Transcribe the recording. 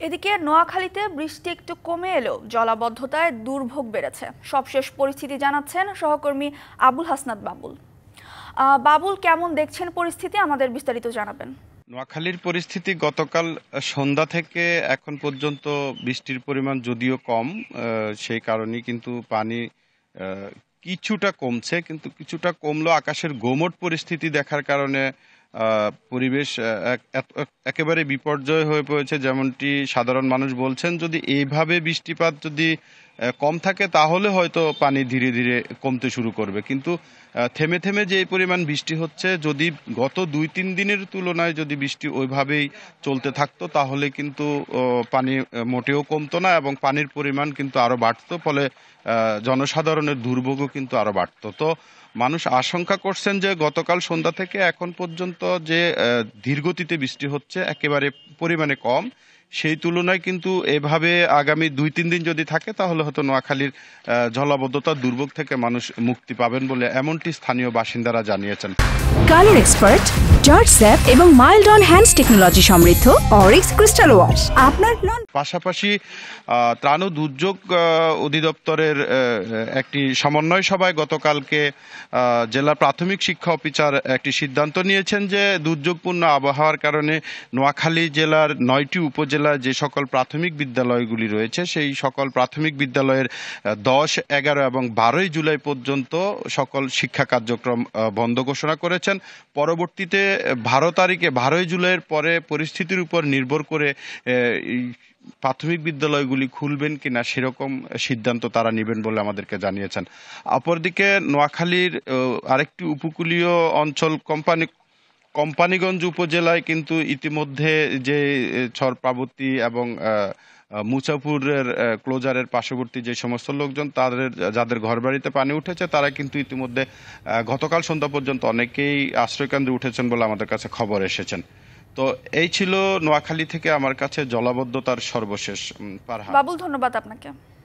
এদিকে নোয়াখালীতে বৃষ্টি একটু কমে এলেও জলাবদ্ধতায় দুর্ভোগ বেড়েছে। সবশেষ পরিস্থিতি জানাচ্ছেন সহকর্মী আবুল হাসনাত বাবুল। বাবুল, কেমন দেখছেন পরিস্থিতি, আমাদের বিস্তারিত জানাবেন। নোয়াখালীর পরিস্থিতি গতকাল সন্ধ্যা থেকে এখন পর্যন্ত বৃষ্টির পরিমাণ যদিও কম, সেই কারণেই কিন্তু পানি কিছুটা কমছে, কিন্তু কিছুটা কমলেও আকাশের গোমট পরিস্থিতি দেখার কারণে পরিবেশ একেবারে বিপর্যয় হয়ে পড়েছে। যেমনটি সাধারণ মানুষ বলছেন, যদি এইভাবে বৃষ্টিপাত যদি কম থাকে তাহলে হয়তো পানি ধীরে ধীরে কমতে শুরু করবে, কিন্তু থেমে থেমে যে পরিমাণ বৃষ্টি হচ্ছে, যদি গত 2-3 দিনের তুলনায় যদি বৃষ্টি ওইভাবেই চলতে থাকতো তাহলে কিন্তু পানি মোটেও কমতো না এবং পানির পরিমাণ কিন্তু আরো বাড়তো, ফলে জনসাধারণের দুর্ভোগও কিন্তু আরো বাড়তো। তো মানুষ আশঙ্কা করছেন যে গতকাল সন্ধ্যা থেকে এখন পর্যন্ত যে ধীরগতিতে বৃষ্টি হচ্ছে একেবারে পরিমাণে কম, সেই তুলনায় কিন্তু এভাবে আগামী 2-3 দিন যদি থাকে তাহলে হয়তো নোয়াখালীর জলাবদ্ধতার দুর্ভোগ থেকে মানুষ মুক্তি পাবেন বলে এমনটি স্থানীয় বাসিন্দারা জানিয়েছেন। কালার এক্সপার্ট, জর্জ স্যাপ এবং মাইল্ড অন হ্যান্ডস টেকনোলজি সমৃদ্ধ অরিক্স ক্রিস্টাল ওয়াশ আপনার পাশাপাশি ত্রাণ ও দুর্যোগ অধিদপ্তরের একটি সমন্বয় সভায় গতকালকে জেলা প্রাথমিক শিক্ষা অফিসার একটি সিদ্ধান্ত নিয়েছেন যে দুর্যোগপূর্ণ আবহাওয়ার কারণে নোয়াখালী জেলার 9টি উপজেলায় যে সকল প্রাথমিক বিদ্যালয়গুলি রয়েছে সেই সকল প্রাথমিক বিদ্যালয়ের 10, 11 এবং 12 জুলাই পর্যন্ত সকল শিক্ষা কার্যক্রম বন্ধ ঘোষণা করেছেন। পরবর্তীতে 12 জুলাইয়ের পরে পরিস্থিতির উপর নির্ভর করে প্রাথমিক বিদ্যালয়গুলি খুলবেন কিনা সেরকম সিদ্ধান্ত তারা নেবেন বলে আমাদেরকে জানিয়েছেন। অপরদিকে নোয়াখালীর আরেকটি উপকূলীয় অঞ্চল কোম্পানিগঞ্জ উপজেলায় কিন্তু ইতিমধ্যে যে চরপাবতী এবং মুছাপুরের ক্লোজারের পার্শ্ববর্তী যে সমস্ত লোকজন যাদের ঘরবাড়িতে পানি উঠেছে তারা কিন্তু ইতিমধ্যে গতকাল সন্ধ্যা পর্যন্ত অনেকেই আশ্রয়কেন্দ্রে উঠেছেন বলে আমাদের কাছে খবর এসেছেন। তো এই ছিল নোয়াখালী থেকে আমার কাছে জলাবদ্ধতার সর্বশেষ। বাবুল, ধন্যবাদ আপনাকে।